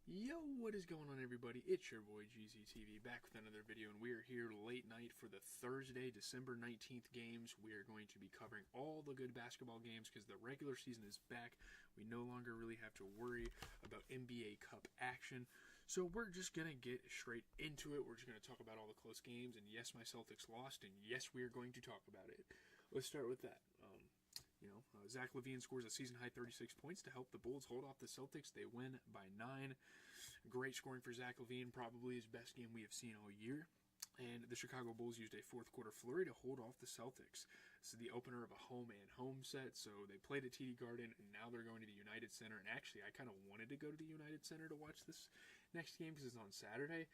Yo, what is going on, everybody? It's your boy GZTV back with another video, and we are here late night for the Thursday, December 19th games. We are going to be covering all the good basketball games because the regular season is back. We no longer really have to worry about NBA Cup action. So we're just going to get straight into it. We're just going to talk about all the close games, and yes, my Celtics lost, and yes, we are going to talk about it. Let's start with that. Zach LaVine scores a season-high 36 points to help the Bulls hold off the Celtics. They win by 9. Great scoring for Zach LaVine, probably his best game we have seen all year. And the Chicago Bulls used a fourth-quarter flurry to hold off the Celtics. This is the opener of a home-and-home set, so they played at TD Garden, and now they're going to the United Center. And actually, I kind of wanted to go to the United Center to watch this next game because it's on Saturday.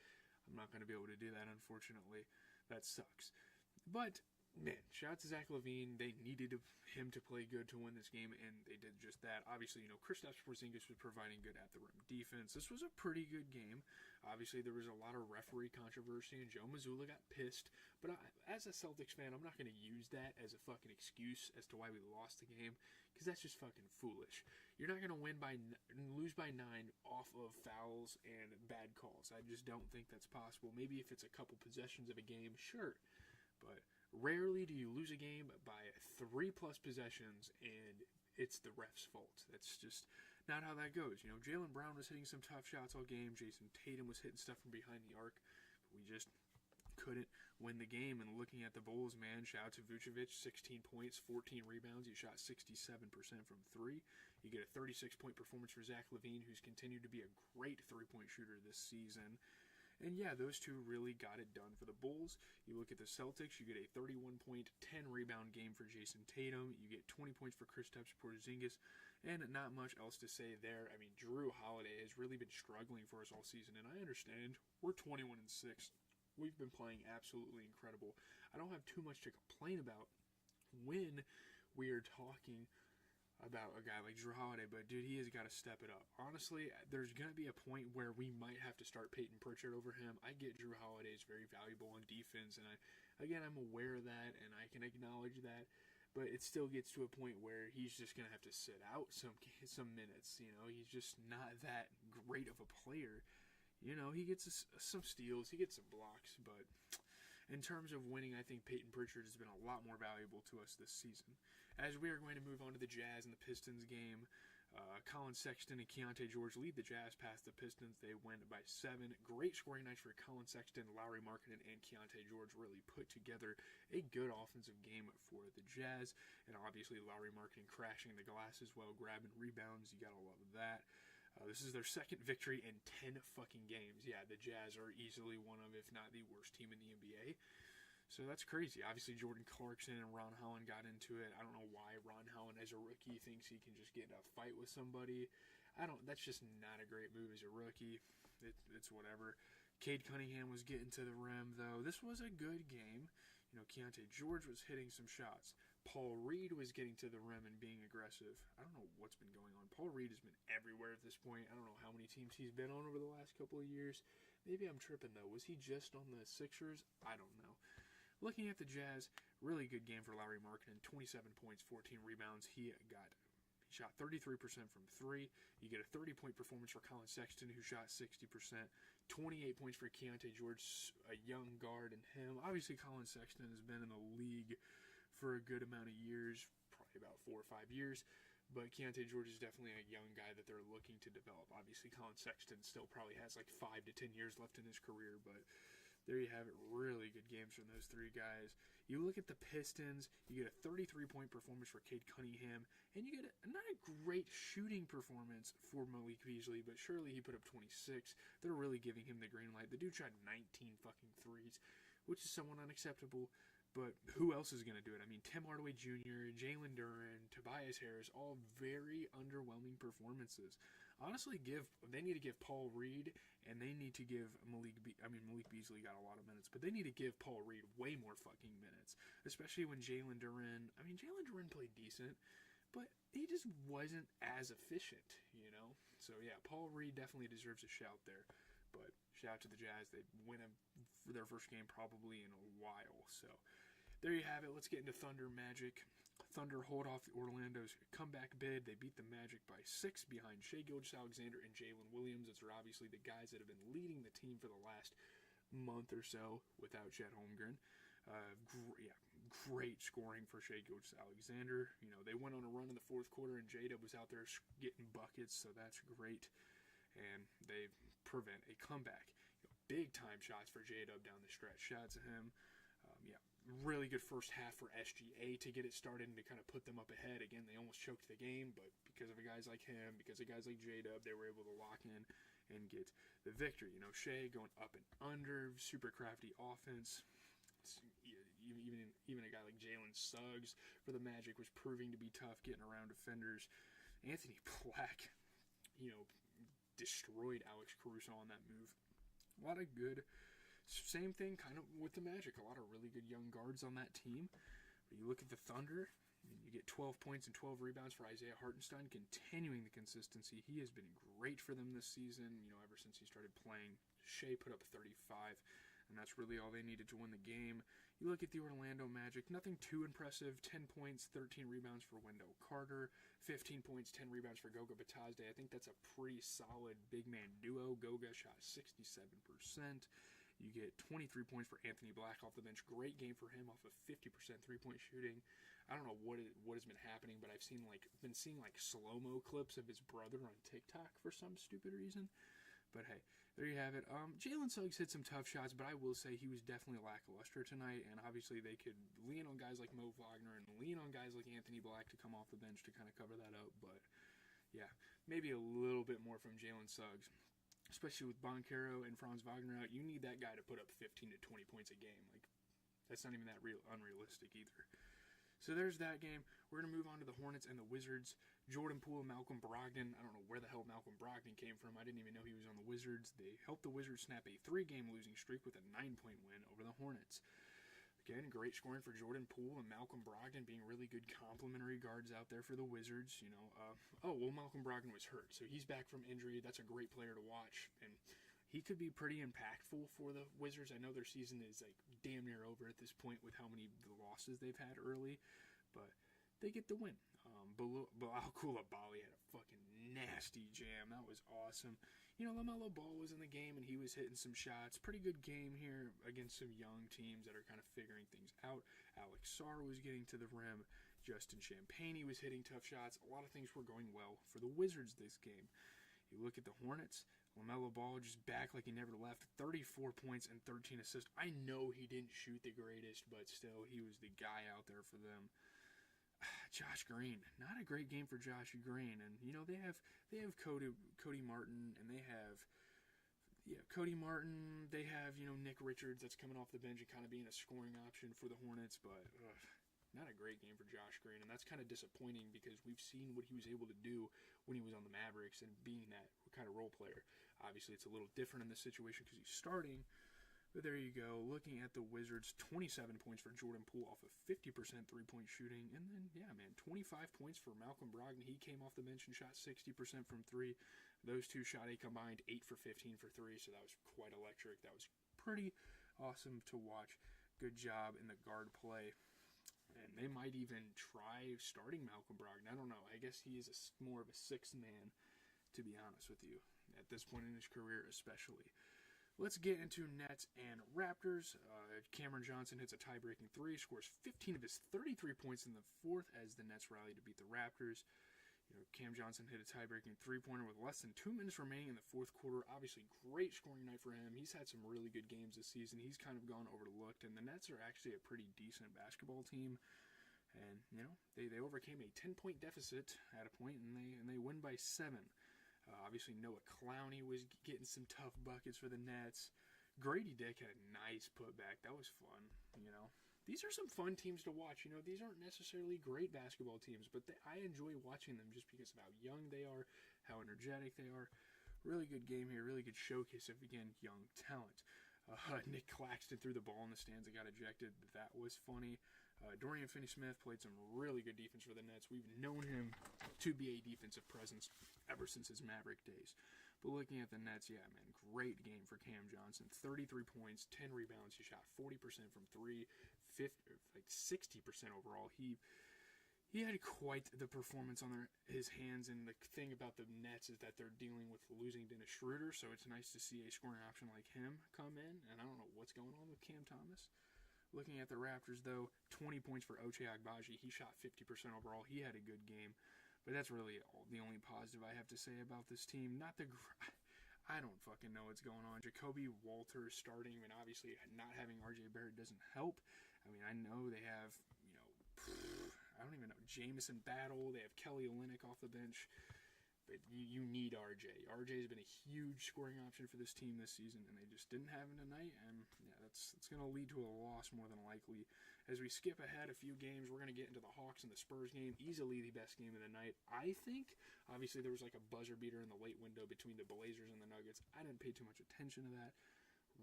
I'm not going to be able to do that, unfortunately. That sucks. But man, shout out to Zach LaVine. They needed him to play good to win this game, and they did just that. Obviously, Kristaps Porzingis was providing good at-the-rim defense. This was a pretty good game. Obviously, there was a lot of referee controversy, and Joe Mazzulla got pissed. But as a Celtics fan, I'm not going to use that as a fucking excuse as to why we lost the game, because that's just fucking foolish. You're not going to lose by 9 off of fouls and bad calls. I just don't think that's possible. Maybe if it's a couple possessions of a game, sure. But rarely do you lose a game by 3+ possessions and it's the ref's fault. That's just not how that goes. Jaylen Brown was hitting some tough shots all game. Jason Tatum was hitting stuff from behind the arc. But we just couldn't win the game. And looking at the Bulls, man, shout out to Vucevic, 16 points, 14 rebounds. He shot 67% from 3. You get a 36-point performance for Zach LaVine, who's continued to be a great three-point shooter this season. And yeah, those two really got it done for the Bulls. You look at the Celtics, you get a 31-point, 10-rebound game for Jason Tatum. You get 20 points for Kristaps Porzingis, and not much else to say there. I mean, Jrue Holiday has really been struggling for us all season, and I understand. We're 21-6. We've been playing absolutely incredible. I don't have too much to complain about when we are talking about a guy like Jrue Holiday, but dude, he has got to step it up. Honestly, there's going to be a point where we might have to start Peyton Pritchard over him. I get Jrue Holiday is very valuable on defense, and I'm aware of that, and I can acknowledge that, but it still gets to a point where he's just going to have to sit out some minutes. He's just not that great of a player. He gets some steals, he gets some blocks, but in terms of winning, I think Peyton Pritchard has been a lot more valuable to us this season. As we are going to move on to the Jazz and the Pistons game, Colin Sexton and Keontae George lead the Jazz past the Pistons. They win by 7. Great scoring nights for Colin Sexton, Lauri Markkanen, and Keontae George really put together a good offensive game for the Jazz. And obviously, Lauri Markkanen crashing the glass as well, grabbing rebounds. You gotta love that. This is their second victory in 10 fucking games. Yeah, the Jazz are easily one of, if not the worst team in the NBA. So that's crazy. Obviously, Jordan Clarkson and Ron Holland got into it. I don't know why Ron Holland, as a rookie, thinks he can just get in a fight with somebody. That's just not a great move as a rookie. It's whatever. Cade Cunningham was getting to the rim, though. This was a good game. Keontae George was hitting some shots. Paul Reed was getting to the rim and being aggressive. I don't know what's been going on. Paul Reed has been everywhere at this point. I don't know how many teams he's been on over the last couple of years. Maybe I'm tripping, though. Was he just on the Sixers? I don't know. Looking at the Jazz, really good game for Lauri Markkanen. 27 points, 14 rebounds. He shot 33% from 3. You get a 30-point performance for Colin Sexton, who shot 60%. 28 points for Keontae George, a young guard, and him. Obviously, Colin Sexton has been in the league for a good amount of years, probably about 4 or 5 years. But Keontae George is definitely a young guy that they're looking to develop. Obviously, Colin Sexton still probably has like 5 to 10 years left in his career, but there you have it. Really good games from those 3 guys. You look at the Pistons, you get a 33-point performance for Cade Cunningham, and you get not a great shooting performance for Malik Beasley, but surely he put up 26. They're really giving him the green light. The dude shot 19 fucking threes, which is somewhat unacceptable. But who else is going to do it? I mean, Tim Hardaway Jr., Jalen Duren, Tobias Harris, all very underwhelming performances. Honestly, they need to give Paul Reed, and they need to give Malik Beasley got a lot of minutes, but they need to give Paul Reed way more fucking minutes, especially when Jalen Duren played decent, but he just wasn't as efficient, So yeah, Paul Reed definitely deserves a shout there. But shout out to the Jazz. They win for their first game probably in a while. So there you have it. Let's get into Thunder Magic. Thunder hold off Orlando's comeback bid. They beat the Magic by 6 behind Shai Gilgeous-Alexander and Jalen Williams. Those are obviously the guys that have been leading the team for the last month or so without Chet Holmgren. Great scoring for Shai Gilgeous-Alexander. They went on a run in the fourth quarter, and J-Dub was out there getting buckets, so that's great. And they prevent a comeback. Big-time shots for J-Dub down the stretch. Shout out to him. Really good first half for SGA to get it started and to kind of put them up ahead. Again, they almost choked the game, but because of guys like him, because of guys like J-Dub, they were able to lock in and get the victory. Shai going up and under, super crafty offense. Even a guy like Jalen Suggs for the Magic was proving to be tough getting around defenders. Anthony Black, destroyed Alex Caruso on that move. A lot of good. Same thing kind of with the Magic. A lot of really good young guards on that team. But you look at the Thunder, and you get 12 points and 12 rebounds for Isaiah Hartenstein, continuing the consistency. He has been great for them this season, ever since he started playing. Shai put up 35, and that's really all they needed to win the game. You look at the Orlando Magic, nothing too impressive. 10 points, 13 rebounds for Wendell Carter, 15 points, 10 rebounds for Goga Bitadze. I think that's a pretty solid big man duo. Goga shot 67%. You get 23 points for Anthony Black off the bench. Great game for him off of 50% three-point shooting. I don't know what has been happening, but I've been seeing slow-mo clips of his brother on TikTok for some stupid reason. But hey, there you have it. Jalen Suggs hit some tough shots, but I will say he was definitely lackluster tonight. And obviously they could lean on guys like Mo Wagner and lean on guys like Anthony Black to come off the bench to kind of cover that up. But yeah, maybe a little bit more from Jalen Suggs. Especially with Banchero and Franz Wagner out, you need that guy to put up 15 to 20 points a game. That's not even that unrealistic either. So there's that game. We're going to move on to the Hornets and the Wizards. Jordan Poole, Malcolm Brogdon. I don't know where the hell Malcolm Brogdon came from. I didn't even know he was on the Wizards. They helped the Wizards snap a 3-game losing streak with a 9-point win over the Hornets. Again, great scoring for Jordan Poole and Malcolm Brogdon being really good complementary guards out there for the Wizards. Malcolm Brogdon was hurt, so he's back from injury. That's a great player to watch, and he could be pretty impactful for the Wizards. I know their season is damn near over at this point with how many losses they've had early, but they get the win. Bilal Coulibaly had a fucking nasty jam. That was awesome. LaMelo Ball was in the game, and he was hitting some shots. Pretty good game here against some young teams that are kind of figuring things out. Alex Sarr was getting to the rim. Justin Champagnie was hitting tough shots. A lot of things were going well for the Wizards this game. You look at the Hornets, LaMelo Ball just back like he never left. 34 points and 13 assists. I know he didn't shoot the greatest, but still, he was the guy out there for them. Josh Green, not a great game for Josh Green, and they have Cody Martin, and they have Cody Martin. They have Nick Richards that's coming off the bench and kind of being a scoring option for the Hornets, but not a great game for Josh Green, and that's kind of disappointing because we've seen what he was able to do when he was on the Mavericks and being that kind of role player. Obviously, it's a little different in this situation because he's starting. But there you go. Looking at the Wizards, 27 points for Jordan Poole off of 50% three-point shooting. And then, 25 points for Malcolm Brogdon. He came off the bench and shot 60% from three. Those two shot a combined 8 for 15 for three, so that was quite electric. That was pretty awesome to watch. Good job in the guard play. And they might even try starting Malcolm Brogdon. I don't know. I guess he is more of a sixth man, to be honest with you, at this point in his career especially. Let's get into Nets and Raptors. Cameron Johnson hits a tie-breaking three, scores 15 of his 33 points in the fourth as the Nets rally to beat the Raptors. Cam Johnson hit a tie-breaking three-pointer with less than 2 minutes remaining in the fourth quarter. Obviously, great scoring night for him. He's had some really good games this season. He's kind of gone overlooked, and the Nets are actually a pretty decent basketball team. And they overcame a 10-point deficit at a point, and they win by 7. Obviously, Noah Clowney was getting some tough buckets for the Nets. Grady Dick had a nice putback. That was fun, These are some fun teams to watch. These aren't necessarily great basketball teams, but I enjoy watching them just because of how young they are, how energetic they are. Really good game here. Really good showcase of, again, young talent. Nick Claxton threw the ball in the stands and got ejected. That was funny. Dorian Finney-Smith played some really good defense for the Nets. We've known him to be a defensive presence ever since his Maverick days. But looking at the Nets, great game for Cam Johnson. 33 points, 10 rebounds. He shot 40% from three, 60% overall. He He had quite the performance on his hands, and the thing about the Nets is that they're dealing with losing Dennis Schroeder, so it's nice to see a scoring option like him come in, and I don't know what's going on with Cam Thomas. Looking at the Raptors, though, 20 points for Ochai Agbaji. He shot 50% overall. He had a good game, but that's really the only positive I have to say about this team. I don't fucking know what's going on. Jacoby Walters starting, I mean, obviously not having RJ Barrett doesn't help. I mean, I know they have, I don't even know, Jamison Battle. They have Kelly Olynyk off the bench. But you need RJ. RJ has been a huge scoring option for this team this season, and they just didn't have him tonight. And yeah, that's going to lead to a loss more than likely. As we skip ahead a few games, we're going to get into the Hawks and the Spurs game. Easily the best game of the night, I think. Obviously, there was like a buzzer beater in the late window between the Blazers and the Nuggets. I didn't pay too much attention to that.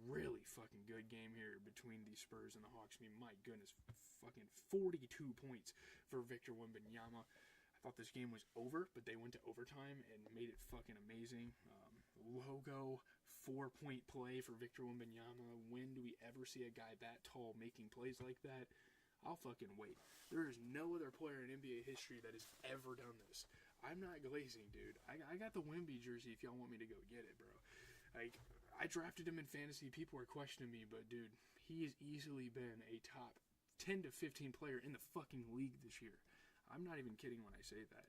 Really fucking good game here between the Spurs and the Hawks. I mean, my goodness, fucking 42 points for Victor Wembanyama. I thought this game was over, but they went to overtime and made it fucking amazing. Logo 4-point play for Victor Wembanyama. When do we ever see a guy that tall making plays like that? I'll fucking wait. There is no other player in NBA history that has ever done this. I'm not glazing, dude. I got the Wemby jersey if y'all want me to go get it, bro. Like, I drafted him in fantasy. People are questioning me, but dude, he has easily been a top 10 to 15 player in the fucking league this year. I'm not even kidding when I say that.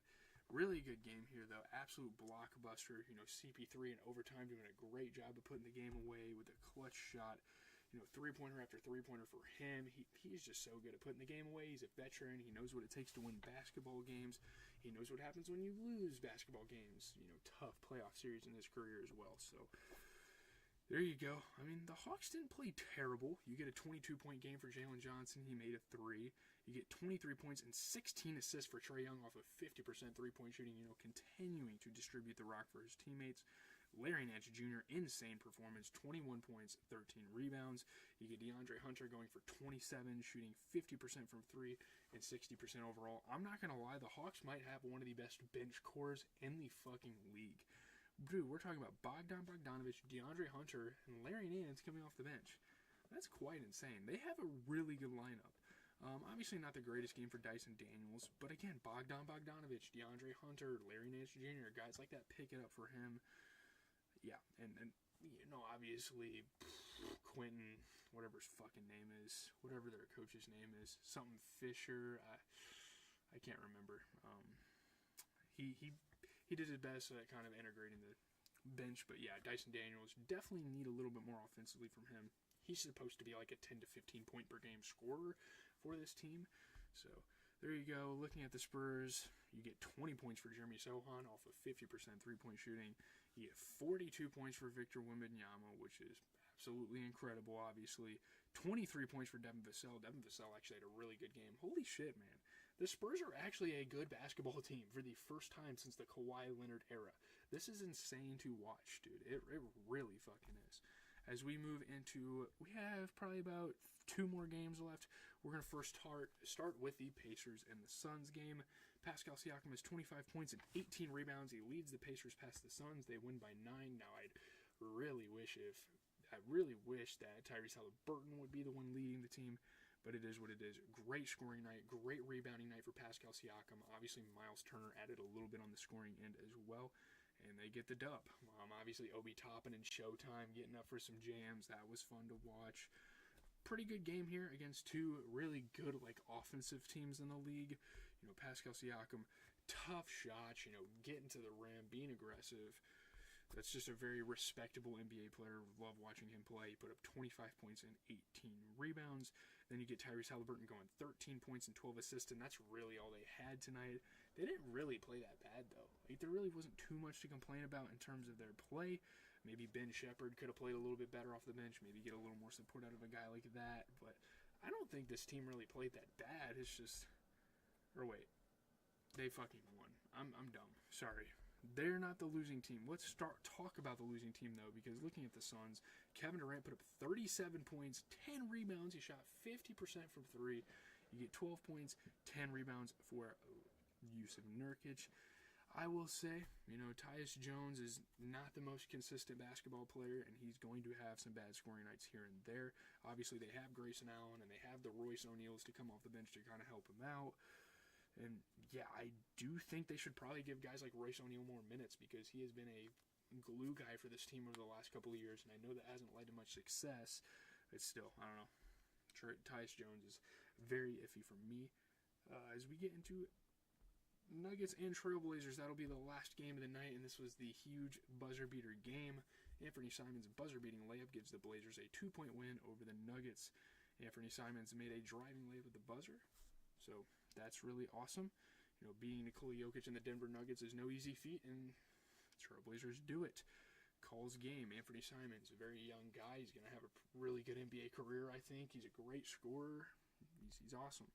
Really good game here, though. Absolute blockbuster. CP3 in overtime doing a great job of putting the game away with a clutch shot. Three-pointer after three-pointer for him. He's just so good at putting the game away. He's a veteran. He knows what it takes to win basketball games. He knows what happens when you lose basketball games. Tough playoff series in his career as well. So there you go. I mean, the Hawks didn't play terrible. You get a 22-point game for Jalen Johnson. He made a three. You get 23 points and 16 assists for Trae Young off of 50% three-point shooting, continuing to distribute the rock for his teammates. Larry Nance Jr., insane performance, 21 points, 13 rebounds. You get DeAndre Hunter going for 27, shooting 50% from three and 60% overall. I'm not going to lie, the Hawks might have one of the best bench cores in the fucking league. Dude, we're talking about Bogdan Bogdanovic, DeAndre Hunter, and Larry Nance coming off the bench. That's quite insane. They have a really good lineup. Obviously not the greatest game for Dyson Daniels, but again, Bogdan Bogdanovic, DeAndre Hunter, Larry Nance Jr., guys like that pick it up for him. Yeah, and obviously Quentin, whatever his fucking name is, whatever their coach's name is, something Fisher, I can't remember. He did his best at kind of integrating the bench, but yeah, Dyson Daniels definitely need a little bit more offensively from him. He's supposed to be like a 10 to 15 point per game scorer for this team. So there you go. Looking at the Spurs, you get 20 points for Jeremy Sohan off of 50% three-point shooting. You get 42 points for Victor Wembanyama, which is absolutely incredible, obviously. 23 points for Devin Vassell. Devin Vassell actually had a really good game. Holy shit, man. The Spurs are actually a good basketball team for the first time since the Kawhi Leonard era. This is insane to watch, dude. It really fucking is. As we move into, we have probably about 2 more games left. We're going to first start with the Pacers and the Suns game. Pascal Siakam has 25 points and 18 rebounds. He leads the Pacers past the Suns. They win by 9. Now, I really wish that Tyrese Haliburton would be the one leading the team, but it is what it is. Great scoring night, great rebounding night for Pascal Siakam. Obviously, Miles Turner added a little bit on the scoring end as well, and they get the dub. Obviously, Obi Toppin and Showtime getting up for some jams. That was fun to watch. Pretty good game here against 2 really good offensive teams in the league. Pascal Siakam, tough shots, getting to the rim, being aggressive. That's just a very respectable NBA player. Love watching him play. He put up 25 points and 18 rebounds. Then you get Tyrese Haliburton going 13 points and 12 assists, and that's really all they had tonight. They didn't really play that bad, though. There really wasn't too much to complain about in terms of their play. Maybe Ben Shepherd could have played a little bit better off the bench. Maybe get a little more support out of a guy like that. But I don't think this team really played that bad. It's just... Or wait. They fucking won. I'm dumb. Sorry. They're not the losing team. Let's talk about the losing team, though, because looking at the Suns, Kevin Durant put up 37 points, 10 rebounds. He shot 50% from 3. You get 12 points, 10 rebounds for Jusuf Nurkic. I will say, Tyus Jones is not the most consistent basketball player, and he's going to have some bad scoring nights here and there. Obviously, they have Grayson Allen, and they have the Royce O'Neals to come off the bench to kind of help him out. And yeah, I do think they should probably give guys like Royce O'Neal more minutes because he has been a glue guy for this team over the last couple of years, and I know that hasn't led to much success. But still, I don't know. Tyus Jones is very iffy for me. As we get into Nuggets and Trailblazers, that'll be the last game of the night, and this was the huge buzzer beater game. Anthony Simons' buzzer beating layup gives the Blazers a 2-point win over the Nuggets. Anthony Simons made a driving layup with the buzzer, so that's really awesome. You know, beating Nikola Jokic and the Denver Nuggets is no easy feat, and Trailblazers do it. Calls game. Anthony Simons, a very young guy. He's going to have a really good NBA career, I think. He's a great scorer. He's awesome.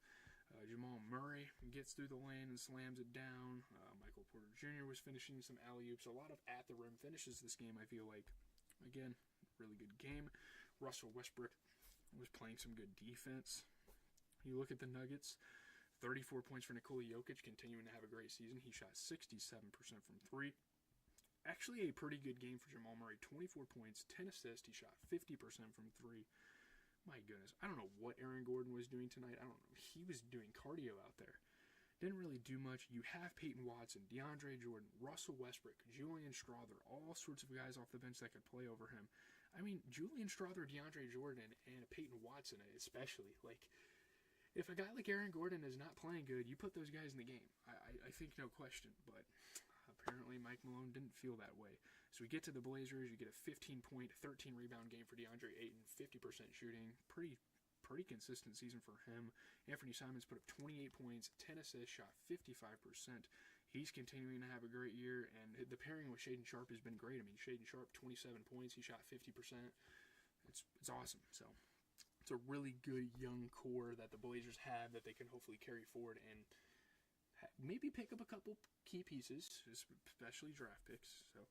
Jamal Murray gets through the lane and slams it down. Michael Porter Jr. was finishing some alley-oops. A lot of at-the-rim finishes this game, I feel like. Again, really good game. Russell Westbrook was playing some good defense. You look at the Nuggets, 34 points for Nikola Jokic, continuing to have a great season. He shot 67% from 3. Actually, a pretty good game for Jamal Murray. 24 points, 10 assists. He shot 50% from 3. My goodness. I don't know what Aaron Gordon was doing tonight. I don't know. He was doing cardio out there. Didn't really do much. You have Peyton Watson, DeAndre Jordan, Russell Westbrook, Julian Strawther, all sorts of guys off the bench that could play over him. I mean, Julian Strawther, DeAndre Jordan, and Peyton Watson especially. Like, if a guy like Aaron Gordon is not playing good, you put those guys in the game. I think no question, but apparently Mike Malone didn't feel that way. So we get to the Blazers. You get a 15-point, 13-rebound game for DeAndre Ayton, 50% shooting. Pretty consistent season for him. Anthony Simons put up 28 points, 10 assists, shot 55%. He's continuing to have a great year, and the pairing with Shaedon Sharpe has been great. I mean, Shaedon Sharpe, 27 points. He shot 50%. It's awesome. So it's a really good young core that the Blazers have that they can hopefully carry forward and maybe pick up a couple key pieces, especially draft picks. So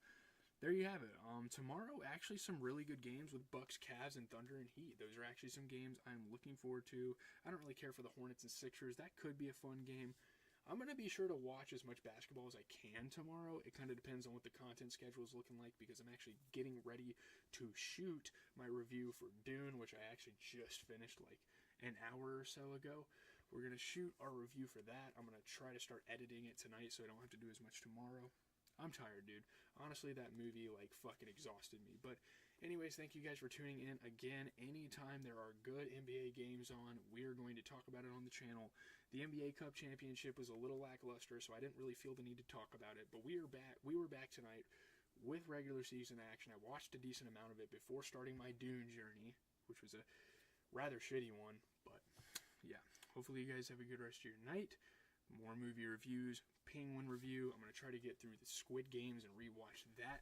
there you have it. Tomorrow, actually some really good games with Bucks, Cavs, and Thunder and Heat. Those are actually some games I'm looking forward to. I don't really care for the Hornets and Sixers. That could be a fun game. I'm going to be sure to watch as much basketball as I can tomorrow. It kind of depends on what the content schedule is looking like because I'm actually getting ready to shoot my review for Dune, which I actually just finished like an hour or so ago. We're going to shoot our review for that. I'm going to try to start editing it tonight so I don't have to do as much tomorrow. I'm tired, dude. Honestly, that movie, like, fucking exhausted me. But anyways, thank you guys for tuning in. Again, anytime there are good NBA games on, we're going to talk about it on the channel. The NBA Cup Championship was a little lackluster, so I didn't really feel the need to talk about it. But we are back. We were back tonight with regular season action. I watched a decent amount of it before starting my Dune journey, which was a rather shitty one. But, yeah. Hopefully you guys have a good rest of your night. More movie reviews, Penguin review. I'm going to try to get through the Squid Games and rewatch that